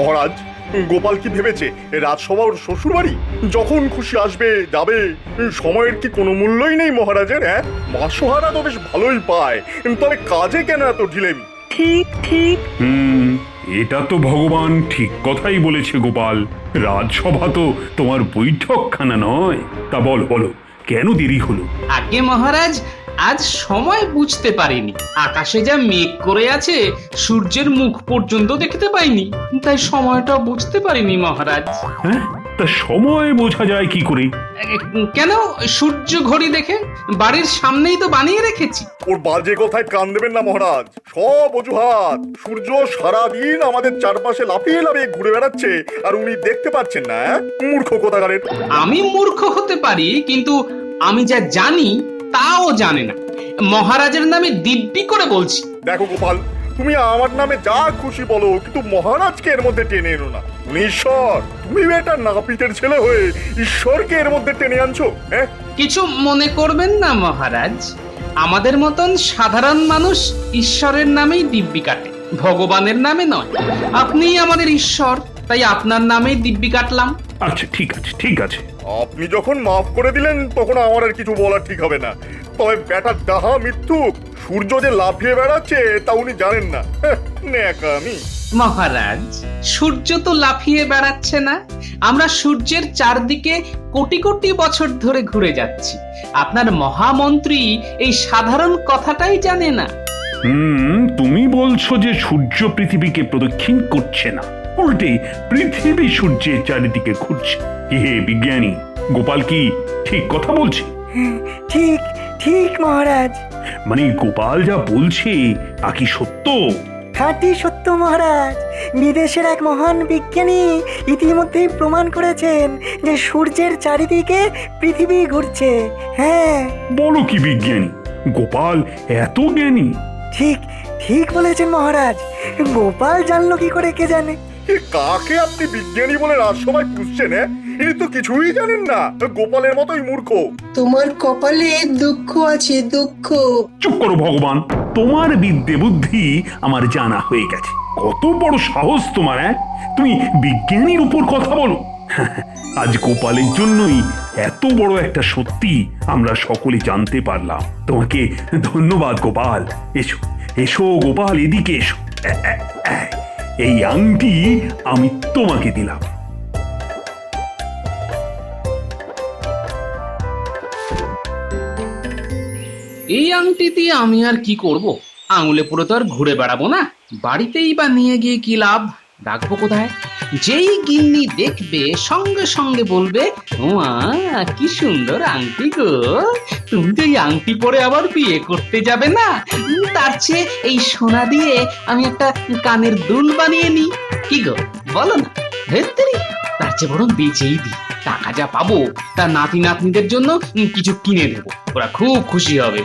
মহারাজ, গোপাল কি ভেবেছে রাজসভা ওর শ্বশুর বাড়ি? যখন খুশি আসবে যাবে, সময়ের কি কোনো মূল্যই নেই মহারাজের? হ্যাঁ, মাসোহারা তো বেশ ভালোই পায়, তবে কাজে কেন এত ঢিলেমি? ঠিক ঠিক। এটা তো ভগবান ঠিক কথাই বলেছে গোপাল। রাজসভা তো তোমার বৈঠকখানা নয়। তা বলো কেন দেরি হলো? আগে মহারাজ, আজ সময় বুঝতে পারিনি। আকাশে যা মেঘ করে আছে, সূর্যের মুখ পর্যন্ত দেখতে পাইনি, তাই সময়টা বুঝতে পারিনি মহারাজ। হ্যাঁ, তা সময় বোঝা যায় কি করে? কেন? সূর্য ঘড়ি দেখে বাড়ির সামনেই তো বানিয়ে রেখেছি। ওর বাজে কথায় কান দেবেন না মহারাজ, সব অজুহাত। সূর্য সারাদিন আমাদের চারপাশে লাফিয়ে লাফিয়ে ঘুরে বেড়াচ্ছে, আর উনি দেখতে পাচ্ছেন না? মূর্খ কোথাকারের। আমি মূর্খ হতে পারি, কিন্তু আমি যা জানি তাও জানে না। মহারাজের নামে দিব্যি করে বলছি। দেখো গোপাল, তুমি আমার নামে যা খুশি বলো, কিন্তু মহারাজকে এর মধ্যে টেনে এনো না। উনি ঈশ্বর, তুমি একটা নাপিতের ছেলে হয়ে ঈশ্বরকে এর মধ্যে টেনে আনছো। হ্যাঁ, কিছু মনে করবেন না মহারাজ, আমাদের মতন সাধারণ মানুষ ঈশ্বরের নামেই দিব্যি কাটে, ভগবানের নামে নয়। আপনিই আমাদের ঈশ্বর, তাই আপনার নামেই দিব্যি কাটলাম। আচ্ছা ঠিক আছে ঠিক আছে। আপনি যখন মাফ করে দিলেন তখন আমার আর কিছু বলা ঠিক হবে না। তবে বেটা ডাহা মিথ্যুক, সূর্য যে লাফিয়ে বেড়াচ্ছে তা উনি জানেন না। ন্যাকামি। মহারাজ, সূর্য তো লাফিয়ে বেড়াচ্ছে না, আমরা সূর্যের চারদিকে কোটি কোটি বছর ধরে ঘুরে যাচ্ছি। আপনার মহামন্ত্রী এই সাধারণ কথাটাই জানে না। তুমি বলছো যে সূর্য পৃথিবীকে প্রদক্ষিণ করছে না, উল্টে পৃথিবী সূর্যের চারিদিকে ঘুরছে। হে বিজ্ঞানী, গোপাল কি ঠিক কথা বলছে? ঠিক ঠিক মহারাজ। মানে গোপাল যা বলছে তা কি সত্য? খাঁটি সত্য মহারাজ। বিদেশের এক মহান বিজ্ঞানী ইতিমধ্যেই প্রমাণ করেছেন যে সূর্যের চারিদিকে পৃথিবী ঘুরছে। হ্যাঁ, বলো কি বিজ্ঞানী, গোপাল এত জ্ঞানী? ঠিক ঠিক বলেছেন মহারাজ। গোপাল জানলো কি করে কে জানে। কাকে আপনি বিজ্ঞানী বলে রাজসভায় পুষছেন? ইনি তো কিছুই জানেন না, গোপালের মতোই মূর্খ। তোমার কপালে দুঃখ আছে, দুঃখ। চুপ করো ভগবান, তোমার বিদ্যে বুদ্ধি আমার জানা হয়ে গেছে। কত বড় সাহস তোমার! তুমি বিজ্ঞানীর উপর কথা বলো? আজ গোপালের জন্যই এত বড় একটা সত্যি আমরা সকলে জানতে পারলাম। তোমাকে ধন্যবাদ গোপাল। এসো এসো গোপাল, এদিকে এসো। এই আংটি আমি তোমাকে দিলাম। এই আংটি দিয়ে আমি আর কি করব? আঙুলে পরে তো আর ঘুরে বেড়াবো না। বাড়িতেই বা নিয়ে গিয়ে কি লাভ? রাখবো কোথায়? যেই গিন্নি দেখবে সঙ্গে সঙ্গে বলবে, ও কি সুন্দর আংটি গো, তুমি তো এই আংটি পরে আবার বিয়ে করতে যাবে না? তার চেয়ে এই সোনা দিয়ে আমি একটা কানের দুল বানিয়ে নিই, কি গো বলো না? হেত্তেরি, তার চেয়ে বরং বেচেই দিই। টাকা যা পাবো তার নাতি নাতনিদের জন্য কিছু কিনে দেবো, ওরা খুব খুশি হবে।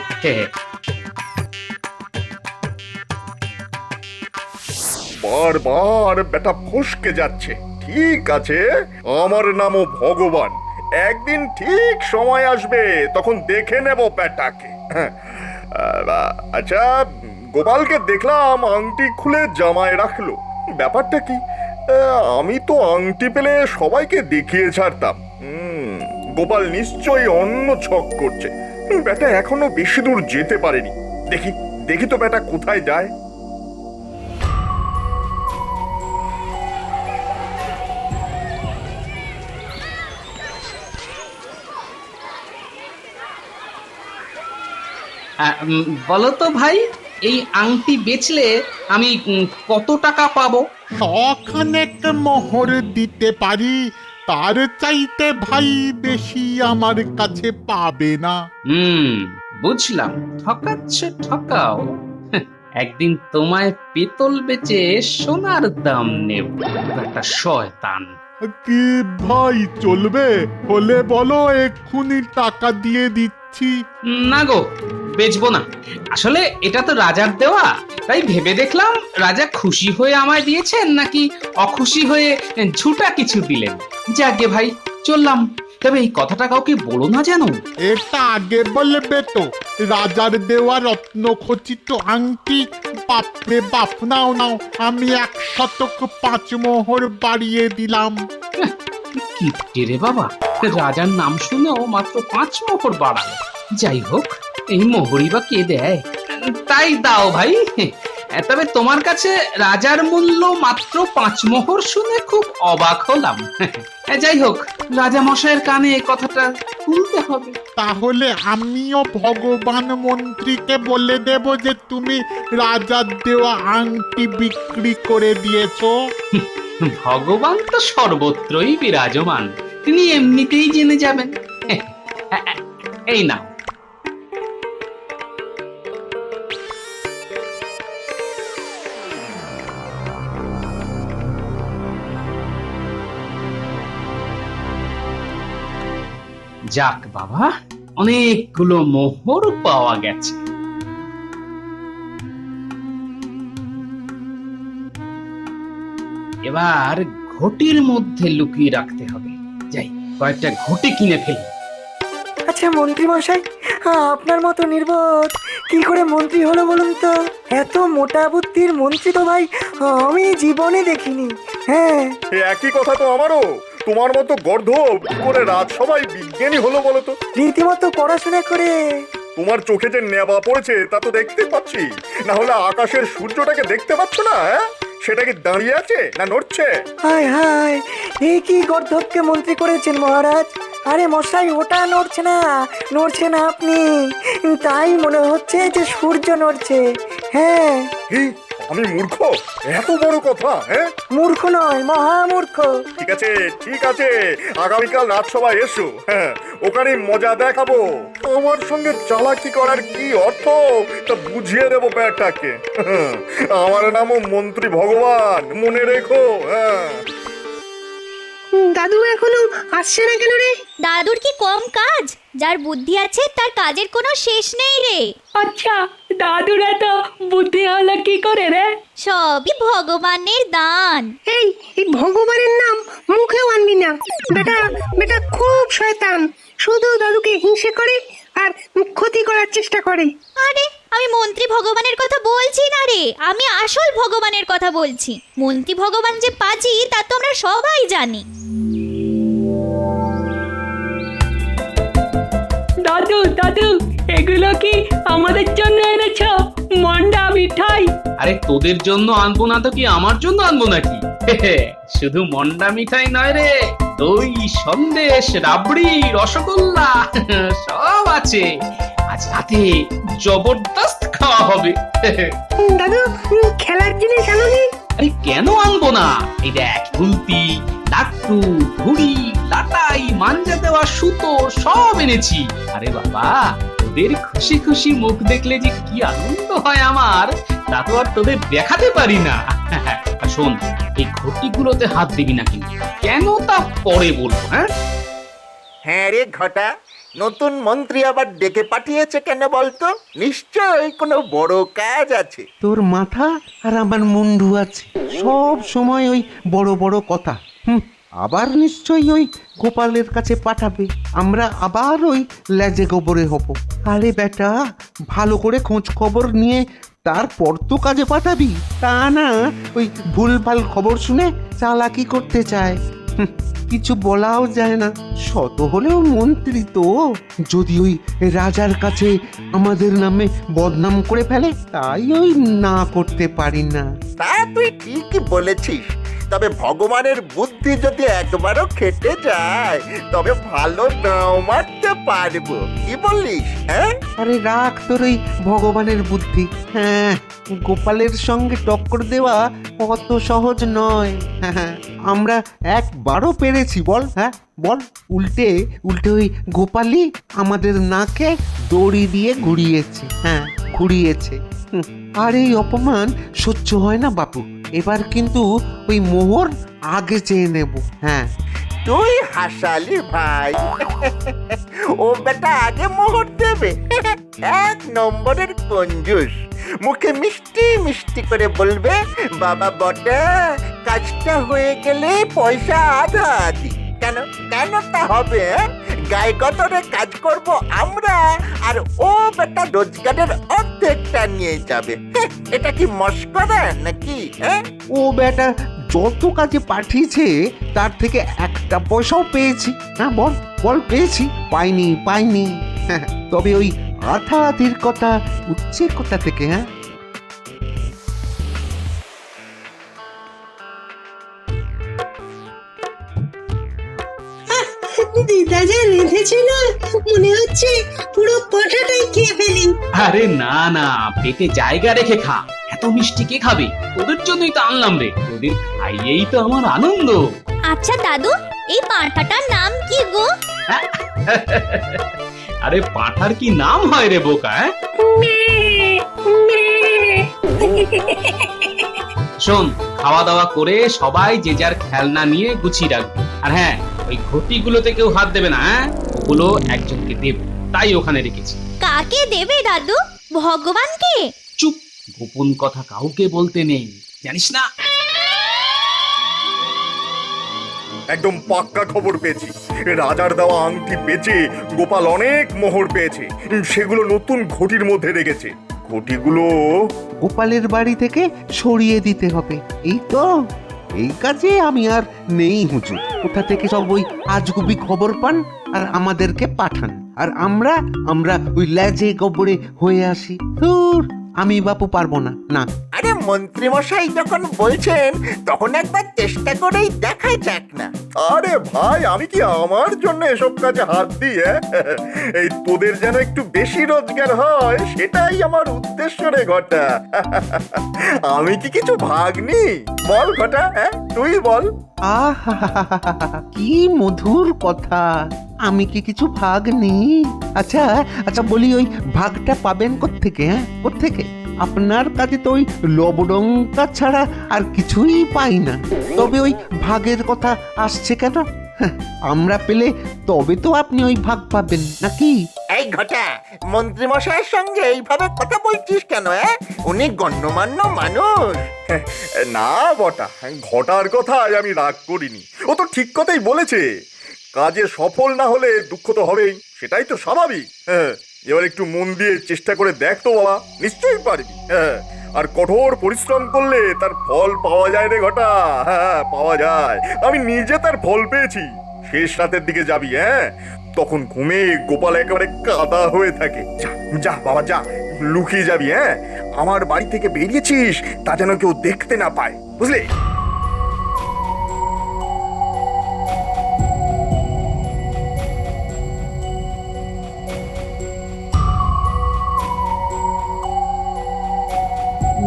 বারবার বেটা ফসকে যাচ্ছে। ঠিক আছে, আমার নামও ভগবান। একদিন ঠিক সময় আসবে, তখন দেখে নেব বেটাকে। আচ্ছা, গোপালকে দেখলাম আংটি খুলে জামায় রাখলো, ব্যাপারটা কি? আমি তো আংটি পেলে সবাইকে দেখিয়ে ছাড়তাম। গোপাল নিশ্চয়ই অন্য ছক করছে। বেটা এখনো বেশি দূর যেতে পারেনি। দেখি দেখি তো বেটা কোথায় যায়। বলো তো ভাই, এই আংটি বেচলে আমি কত টাকা পাবো? শখানেক মোহর দিতে পারি, তার চাইতে ভাই বেশি আমার কাছে পাবে না। বুঝলাম, ঠকাচ্ছ ঠকাও। একদিন তোমায় পেতল বেচে সোনার দাম নেব, একটা শয়তান। কি ভাই চলবে? হলে বলো, এক্ষুনি টাকা দিয়ে দিচ্ছি। না গো, বেচবো না। আসলে এটা তো রাজার দেওয়া, তাই ভেবে দেখলাম রাজা খুশি হয়ে আমায় দিয়েছেন নাকি অখুশি হয়ে ঝুটা কিছু দিলেন। যাকে ভাই, চললাম। তবে এই কথাটা কাউকে বলো না যেন। এটা আগে বলবে তো, রাজার দেওয়া রত্নখচিত আংটি। বাপরে বাপ, নাও নাও, আমি 105 মোহর বাড়িয়ে দিলাম। কি রে বাবা, রাজার নাম শুনেও মাত্র 5 মোহর বাড়ালো। যাই হোক, এই মোহরই বা কে দেয়? তাই দাও ভাই। তবে তোমার কাছে রাজার মূল্য মাত্র 5 মোহর শুনে খুব অবাক হলাম। যাই হোক, রাজা মশাইয়ের কানে এই কথাটা তুলতে হবে। তাহলে আমিও ভগবান মন্ত্রীকে বলে দেব যে তুমি রাজার দেওয়া আংটি বিক্রি করে দিয়েছো। ভগবান তো সর্বত্রই বিরাজমান, তিনি এমনিতেই জেনে যাবেন। এই না, যাক বাবা, অনেকগুলো মোহর পাওয়া গেছে। এবার ঘটির মধ্যে লুকিয়ে রাখতে হবে। যাই, কয়েকটা ঘটি কিনে ফেলি। আচ্ছা মন্ত্রী মশাই, আপনার মতো নির্বোধ কি করে মন্ত্রী হলো বলুন তো? এত মোটা বুদ্ধির মন্ত্রী তো ভাই আমি জীবনে দেখিনি। হ্যাঁ, এ একই কথা তো আমারও। তোমার মতো গর্ধব কি করে রাজসভায় বিজ্ঞানী হলো বলো তো? রীতিমতো পড়াশোনা করে। তোমার চোখে যে নেবা পড়েছে তা তো দেখতে পাচ্ছি। না হলে আকাশের সূর্যটাকে দেখতে পাচ্ছ না? হ্যাঁ, সেটা কি দাঁড়িয়ে আছে না নড়ছে? হায় হায়, এই কি গর্ধবকে মন্ত্রী করেছেন মহারাজ? আরে মশাই, ওটা নড়ছে না, নড়ছে না আপনি। তাই মনে হচ্ছে যে সূর্য নড়ছে। হ্যাঁ। কি, আমি মূর্খ? এত বড় কথা? হ্যাঁ, মূর্খ নয়, মহামূর্খ। ঠিক আছে ঠিক আছে, আগামীকাল রাজসভায় এসো। হ্যাঁ, ওখানে মজা দেখাবো। আমার সঙ্গে চালাকি করার কি অর্থ তা বুঝিয়ে দেবো ব্যাটাকে। আমার নামও মন্ত্রী ভগবান, মনে রেখো। হ্যাঁ। দাদু এখনো আসছে না কেন রে? দাদুর কি কম কাজ? যার বুদ্ধি আছে তার কাজের কোনো শেষ নেই রে। আচ্ছা, দাদুর এত বুদ্ধি হলো কি করে রে? সবই ভগবানের দান। এই ভগবানের নাম মুখেও আনবি না। বেটা বেটা খুব শয়তান, শুধু দাদুকে হিংসে করে আর ক্ষতি করার চেষ্টা করে। আরে, আমি মন্ত্রী ভগবানের কথা বলছি না রে, আমি আসল ভগবানের কথা বলছি। মন্ত্রী ভগবান যে পাজি তা তো আমরা সবাই জানি। দাদু দাদু, এগুলো কি আমাদের জন্য এনেছ? মন্ডা মিঠাই? আরে তোদের জন্য আনবো না তো কি আমার জন্য আনবো নাকি? শুধু মন্ডা মিঠাই নয় রে, দই, সন্দেশ, রাবড়ি, রসগোল্লা সব আছে। আজ রাতে জবরদস্ত খাওয়া হবে। দাদু খেলার জিনিস আনোনি? আরে কেন আনবো না? এই দেখ, গুলতি, লাট্টু, ঘুড়ি, লাটাই, মাঞ্জা দেওয়া সুতো সব এনেছি। আরে বাবা, তোদের খুশি খুশি মুখ দেখলে যে কি আনন্দ হয় আমার, তা তো আর তোদের দেখাতে পারি না। আর শোন, এই ঘটিগুলোতে হাত দিবি না কিন্তু। কেন তা পরে বলবো। হ্যাঁ হ্যাঁ রে ঘটা, নতুন মন্ত্রী আবার ডেকে পাঠিয়েছে কেন বলতো? নিশ্চয়ই কোনো বড় কাজ আছে। তোর মাথা আর আমার মুন্ডু আছে, সব সময় ওই বড় বড় কথা। আবার নিশ্চয়ই ওই গোপালের কাছে পাঠাবে, আমরা আবার ওই লেজে গোবরে হব। আরে বেটা, ভালো করে খোঁজ খবর নিয়ে তারপর তো কাজে পাঠাবি, তা না ওই ভুলভাল খবর শুনে চালাকি করতে চায়। কিছু বলাও যায় না, শত হলেও মন্ত্রী তো। যদি ওই রাজার কাছে আমাদের নামে বদনাম করে ফেলে, তাই ওই না করতে পারি না। তা তুই ঠিকই বলেছিস, তবে ভগবানের বুদ্ধি যদি একবারও খেটে যায় তবে ভালো নাও মারতে পারবো। কি বলিস? হ্যাঁ, আরে রাখ তোর ওই ভগবানের বুদ্ধি। হ্যাঁ, গোপালের সঙ্গে টক্কর দেওয়া অত সহজ নয়। হ্যাঁ, আমরা একবারও পেরেছি বল? হ্যাঁ বল, উল্টে উল্টে ওই গোপালই আমাদের নাকে দড়ি দিয়ে ঘুরিয়েছে। হ্যাঁ, ঘুরিয়েছে। আর এই অপমান সহ্য হয় না বাপু। এবার কিন্তু ওই মোহর আগে চেয়ে নেব। হ্যাঁ, তুই হাসালি ভাই। ও বেটা আগে মোহর দেবে, 1 নম্বরের কঞ্জুস। মুখে মিষ্টি মিষ্টি করে বলবে, বাবা বটা, কাজটা হয়ে গেলে পয়সা আধা আধি। কেন কেন তা হবে? গায়ে গতরে কাজ করব আমরা, আর ও বেটা রোজগারের অর্ধেকটা নিয়ে যাবে। এটা কি মস্করা নাকি? হ্যাঁ, ও বেটা যত কাজে পাঠিয়েছে তার থেকে একটা পয়সাও পেয়েছি। হ্যাঁ বল বল, পেয়েছি পাইনি হ্যাঁ, তবে ওই আধা আধির কথা উঠছে কোথা থেকে? হ্যাঁ, দিদা যা রেঁধেছিল মনে হচ্ছে পুরো পটাটাই খেয়ে ফেলি। আরে না না, পেটে জায়গা রেখে খা। এত মিষ্টি কে খাবে? তোদের জন্যই তো আনলাম রে, তোদের খাইয়েই তো আমার আনন্দ। আচ্ছা দাদু, এই পাঁঠাটার নাম কি গো? আরে পাঁঠার কি নাম হয় রে বোকা? শোন, খাওয়া দাওয়া করে সবাই যে যার খেলনা নিয়ে গুছিয়ে রাখবে। আর হ্যাঁ, ওই ঘটিগুলোতে কেউ হাত দেবে না, হ্যাঁ? ওগুলো একজনকে দেব, তাই ওখানে রেখেছি। কাকে দেবে দাদু? ভগবানকে? চুপ, গোপন কথা কাউকে বলতে নেই, জানিস না? একদম পাক্কা খবর পেয়েছি। রাজার দেওয়া আংটি বেচে গোপাল অনেক মোহর পেয়েছে, সেগুলো নতুন ঘটির মধ্যে রেখেছে। ঘটিগুলো গোপালের বাড়ি থেকে সরিয়ে দিতে হবে। এই তো, এই কাজে আমি আর নেই হুজুর। কোথা থেকে সব ওই আজগুবি খবর পান আর আমাদেরকে পাঠান, আর আমরা ওই লেজে গোবরে হয়ে আসি। ধুর, আমি বাপু পারবো না। না, আরে মন্ত্রী মশাই যখন বলছেন তখন একবার চেষ্টা করেই দেখা যাক না। আরে ভাই, আমি কি আমার জন্য এসব কাজে হাত দিই? এই তোদের যেন একটু বেশি রোজগার হয়, সেটাই আমার উদ্দেশ্য রে ঘটা। আমি কি কিছু ভাগ নি? বল ঘটা, হ্যাঁ তুই বল। আহা, কি মধুর কথা। আমি কি কিছু ভাগ নেই? আচ্ছা আচ্ছা, বলি ওই ভাগটা পাবেন কোত্থেকে? হ্যাঁ, কোত্থেকে? আপনার কাছে তো ওই লবডঙ্কা ছাড়া আর কিছুই পাই না। তবে ওই ভাগের কথা আসছে কেন? হ্যাঁ, আমরা পেলে তবে তো আপনি ওই ভাগ পাবেন নাকি? এই ঘটা, মন্ত্রী মশাইয়ের সঙ্গে এইভাবে কথা বলছিস কেন? উনি গণ্যমান্য মানুষ। না বটা, ঘটার কথায় আমি রাগ করিনি। ও তো ঠিক কথাই বলেছে। কাজে সফল না হলে দুঃখ তো হবেই, সেটাই তো স্বাভাবিক। হ্যাঁ, এবার একটু মন দিয়ে চেষ্টা করে দেখ তো বাবা, নিশ্চয়ই পারবি। হ্যাঁ, আর কঠোর পরিশ্রম করলে তার ফল পাওয়া যায় রে ঘটা। হ্যাঁ, পাওয়া যায়। আমি নিজে তার ফল পেয়েছি। শেষ রাতের দিকে যাবি, হ্যাঁ, তখন ঘুমে গোপাল একেবারে কাদা হয়ে থাকে। যা যা বাবা যা, লুকিয়ে যাবি। হ্যাঁ, আমার বাড়ি থেকে বেরিয়েছিস তা যেন কেউ দেখতে না পায়, বুঝলি?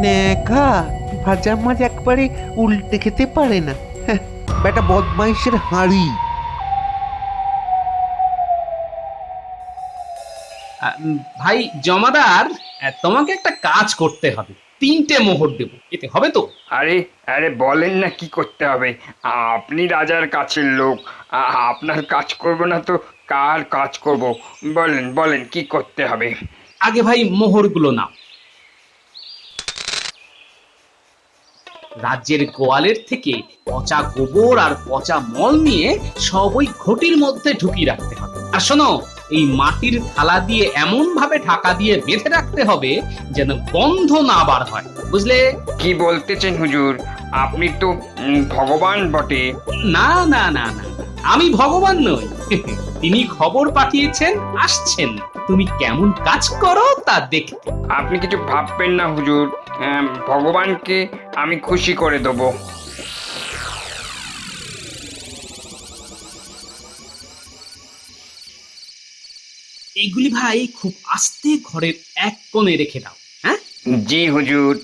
নেখা ভাজা মাছ একবারে উল্টে খেতে পারে না। হ্যাঁ, বেটা বদমাইশের হাঁড়ি। ভাই জমাদার, তোমাকে একটা কাজ করতে হবে। 3টে মোহর দেবো, এতে হবে তো? আরে আরে বলেন না কি করতে হবে? আপনি রাজার কাছের লোক, আপনার কাজ করব না তো কার কাজ করব? বলেন বলেন কি করতে হবে? আগে ভাই মোহরগুলো নাও। রাজ্যের গোয়ালের থেকে পচা গোবর আর পচা মল নিয়ে সব ওই ঘটির মধ্যে ঢুকিয়ে রাখতে হবে। আর শোনো, এই মাটির থালা দিয়ে এমন ভাবে ঢাকা দিয়ে বেঁধে রাখতে হবে যেন গন্ধ না বার হয়, বুঝলে? কি বলতেছেন হুজুর? আপনি তো ভগবান বটে। না না না না, আমি ভগবান নই। তিনি খবর পাঠিয়েছেন, আসছেন তুমি কেমন কাজ করো তা দেখতে। আপনি কিছু ভাববেন না হুজুর, ভগবানকে আমি খুশি করে দেবো। এইগুলি ভাই খুব আস্তে ঘরের এক কোণে রেখে দাও। হ্যাঁ, জি হুজুর।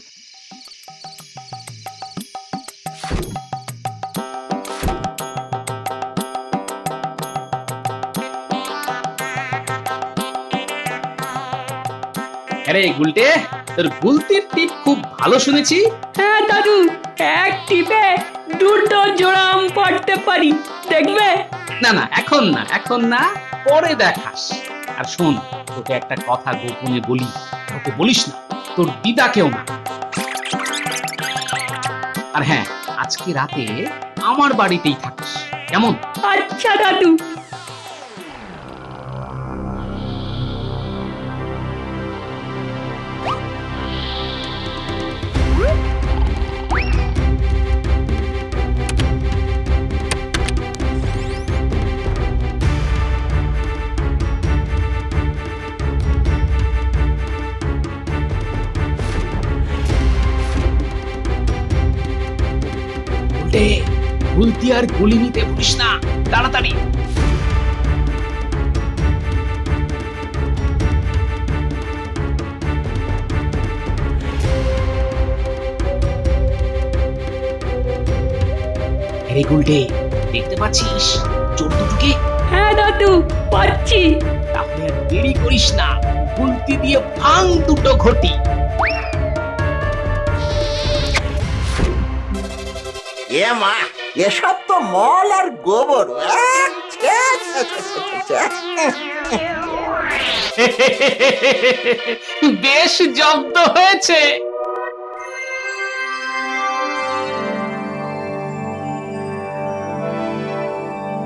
আরে গুলটে, তোর গুলতির টিপ খুব ভালো শুনেছি। হ্যাঁ দাদু, এক টিপে 2টো জোড়া আম পাড়তে পারি, দেখবে? না না, এখন না, পরে দেখাস। আর শোন, তোকে একটা কথা গোপনে বলি, তোকে বলিস না, তোর দিদাকেও না। আর হ্যাঁ, আজকে রাতে আমার বাড়িতেই থাকিস, কেমন? আচ্ছা দাদু। গুলতি আর গুলি নিতে ভুলিস না, তাড়াতাড়ি। আরে গুলটে, দেখতে পাচ্ছিস চোর দুটোকে? হ্যাঁ দাদু, পাচ্ছি। তাহলে আর দেরি করিস না, গুলতি দিয়ে ভাঙ দুটো ঘটি। এ মা, এসব তো মল আর গোবর। ছ্যা, ছ্যা, ছ্যা, ছ্যা, ছ্যা। বেশ জব্দ হয়েছে।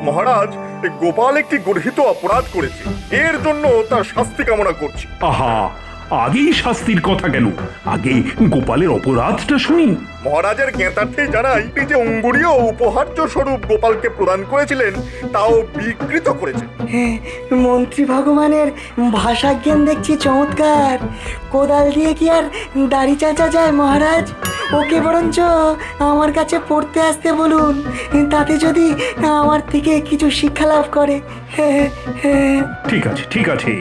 মহারাজ, গোপাল একটি গর্হিত অপরাধ করেছে, এর জন্য তার শাস্তি কামনা করছি। আহা, আগেই শাস্তির কথা কেন? আগে গোপালের অপরাধটা শুনি। মহারাজের জ্ঞাতার্থেই জানাই, তিনি যে অঙ্গুরীয় উপহার্য স্বরূপ গোপালকে প্রদান করেছিলেন তাও বিকৃত করেছে। হ্যাঁ, মন্ত্রী ভগবানের ভাষা জ্ঞান দেখছি চমৎকার। কোদাল দিয়ে কি আর দাড়ি চাচা যায় মহারাজ? ওকে বরঞ্চ আমার কাছে পড়তে আসতে বলুন, তাতে যদি আমার থেকে কিছু শিক্ষা লাভ করে। হ্যাঁ হ্যাঁ। ঠিক আছে, ঠিক আছে,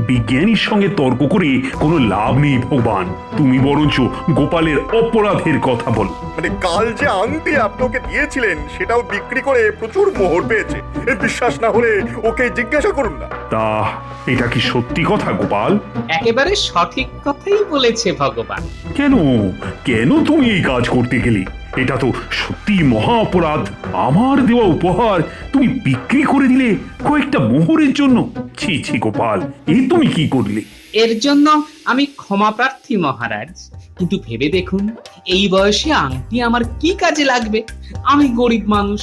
বিজ্ঞানীর সঙ্গে তর্ক করে কোনো লাভ নেই ভগবান। তুমি বরঞ্চ গোপালের অপরাধের কথা বলো। মানে কাল যে আংটি আপনি ওকে দিয়েছিলেন সেটাও বিক্রি করে প্রচুর মোহর পেয়েছে। বিশ্বাস না হলে ওকে জিজ্ঞাসা করুন না। তা এটা কি সত্যি কথা গোপাল? একেবারে সঠিক কথাই বলেছে ভগবান। কেন কেন তুমি এই কাজ করতে গেলে? এটা তো সত্যি মহা অপরাধ। আমার দেওয়া উপহার তুমি বিক্রি করে দিলে কয়েকটা মোহরের জন্য। ছি ছি গোপাল, এ তুমি কি করলে? এর জন্য আমি ক্ষমা প্রার্থী মহারাজ, কিন্তু ভেবে দেখুন এই বয়সে আংটি আমার কি কাজে লাগবে? আমি গরিব মানুষ,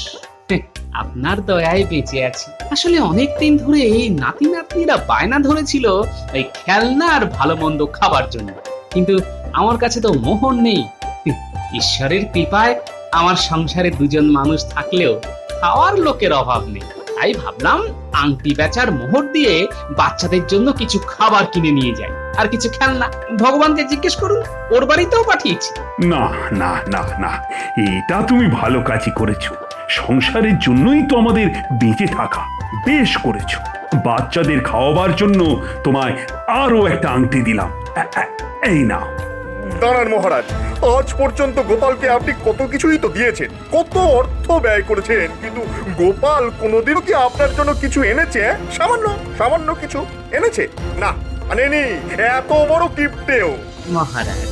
আপনার দয়ায় বেঁচে আছি। আসলে অনেক দিন ধরে এই নাতি নাতনিরা বায়না ধরেছিল এই খেলনা আর ভালো মন্দ খাবার জন্য, কিন্তু আমার কাছে তো মোহর নেই। ঈশ্বরের কৃপায় আমার সংসারে দুজন মানুষ থাকলেও খাওয়ার লোকের অভাব নেই। তাই ভাবলাম আংটি বেচার মোহর দিয়ে বাচ্চাদের জন্য কিছু খাবার কিনে নিয়ে যাই, আর কিছু খেলনা। ভগবানকে জিজ্ঞেস করুন, ওর বাড়িতেও পাঠিয়েছি। না না না না, এটা তুমি ভালো কাজই করেছো। সংসারের জন্যই তো আমাদের বেঁচে থাকা। বেশ করেছো। বাচ্চাদের খাওয়াবার জন্য তোমায় আরো একটা আংটি দিলাম। এই নাও। দাঁড়ান মহারাজ, আজ পর্যন্ত গোপালকে আপনি কত কিছুই তো দিয়েছেন, কত অর্থ ব্যয় করেছেন, কিন্তু গোপাল কোনোদিনও কি আপনার জন্য কিছু এনেছে? সামান্য সামান্য কিছু এনেছে? না, আনেনি। এত বড় কিপ্টেও। মহারাজ,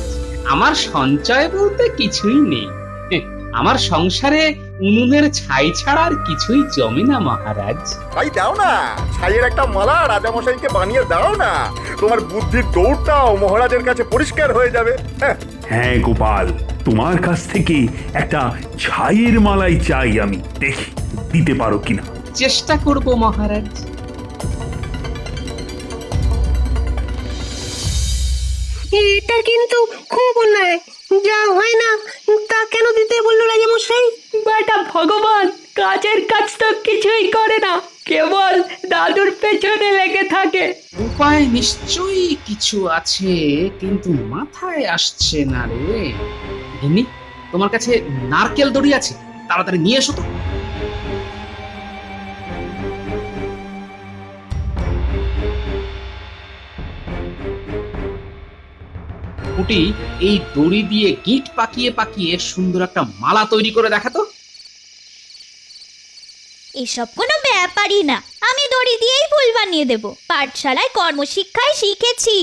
আমার সঞ্চয় বলতে কিছুই নেই। আমার সংসারে উনুনের ছাই ছাড়া আর কিছুই জমে না মহারাজ। ছাই দাও না, ছাইয়ের একটা মালা রাজামশাইকে বানিয়ে দাও না। তোমার বুদ্ধির দৌড়টাও মহারাজের কাছে পরিষ্কার হয়ে যাবে। হ্যাঁ গোপাল, তোমার কাছ থেকে একটা ছাইয়ের মালাই চাই আমি। দেখি দিতে পারো কিনা। চেষ্টা করব মহারাজ। এটা কিন্তু খুব অন্যায়। যা হয় না তা কেন দিতে বললো রাজামশাই? বেটা ভগবান কাজের কাজ তো কিছুই করে না, কেবল দাদুর পেছনে লেগে থাকে। উপায় নিশ্চয়ই কিছু আছে, কিন্তু মাথায় আসছে না রে। গিন্নি, তোমার কাছে নারকেল দড়ি আছে? তাড়াতাড়ি নিয়ে এসো তো। কুটি, এই দড়ি দিয়ে গিট পাকিয়ে পাকিয়ে সুন্দর একটা মালা তৈরি করে দেখাতো। এসব কোনো ব্যাপারই না, আমি দড়ি দিয়েই ফুল বানিয়ে দেব। পাঠশালায় কর্মশিক্ষায় শিখেছি।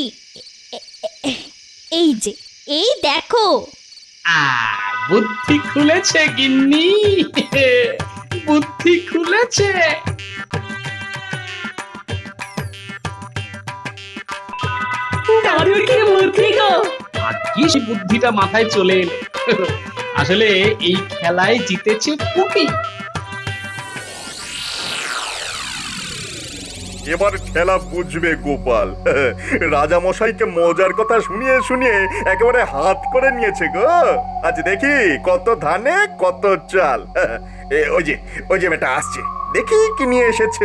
এই যে, এই দেখো। বুদ্ধি খুলেছে গিন্নি, বুদ্ধি খুলেছে। দাদুর কি বুদ্ধি গো! ভাগ্যিস বুদ্ধিটা মাথায় চলে এলো। আসলে এই খেলায় জিতেছে পুটি। এবার খেলা বুঝবে গোপাল। রাজামশাইকে মজার কথা শুনিয়ে শুনিয়ে একেবারে হাত করে নিয়েছে গো। আজ দেখি কত ধানে কত চাল। ওই যে বেটা আসছে, দেখি কি নিয়ে এসেছে।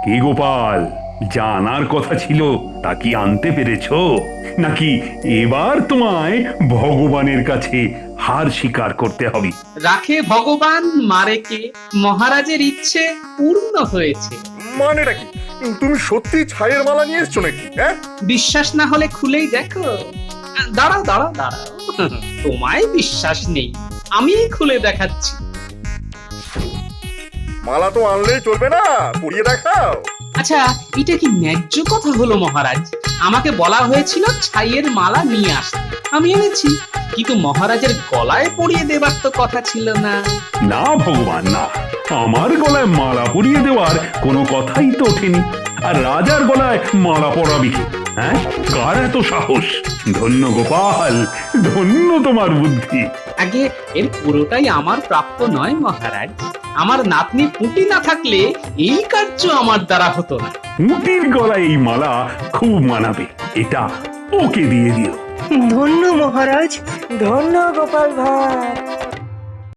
কি গোপাল, জানার কথা ছিল তা কি আনতে পেরেছো, নাকি এবার তোমায় ভগবানের কাছে হার স্বীকার করতে হবে? রাখে ভগবান মারে কে, মহারাজের ইচ্ছে পূর্ণ হয়েছে। মানেটা কি? তুমি সত্যি ছাইয়ের মালা নিয়ে এসছো নাকি? হ্যাঁ, বিশ্বাস না হলে খুলেই দেখো। দাঁড়াও দাঁড়াও দাঁড়াও, তোমায় বিশ্বাস নেই, আমি খুলে দেখাচ্ছি। মালা তো আনলেই চলবে না, পরিয়ে দেখাও। আচ্ছা, এটা কি ন্যায্য কথা হলো মহারাজ? আমাকে বলা হয়েছিল ছাইয়ের মালা নিয়ে আসতে, আমি এনেছি, কিন্তু মহারাজের গলায় পরিয়ে দেবার তো কথা ছিল না। না ভগবান না, আমার গলায় মালা পরিয়ে দেওয়ার কোনো কথাই তো ওঠেনি। আর রাজার গলায় মালা পরাবি কি? হ্যাঁ, কার এত সাহস? ধন্য গোপাল, ধন্য তোমার বুদ্ধি। আগে এর পুরোটাই আমার প্রাপ্য নয় মহারাজ। আমার নাতনি পুঁটি না থাকলে এই কার্য আমার দ্বারা হতো না। মুটির গলায় এই মালা খুব মানাবে, এটা ওকে দিয়ে দিও। ধন্য মহারাজ। ধন্য গোপাল ভাঁড়।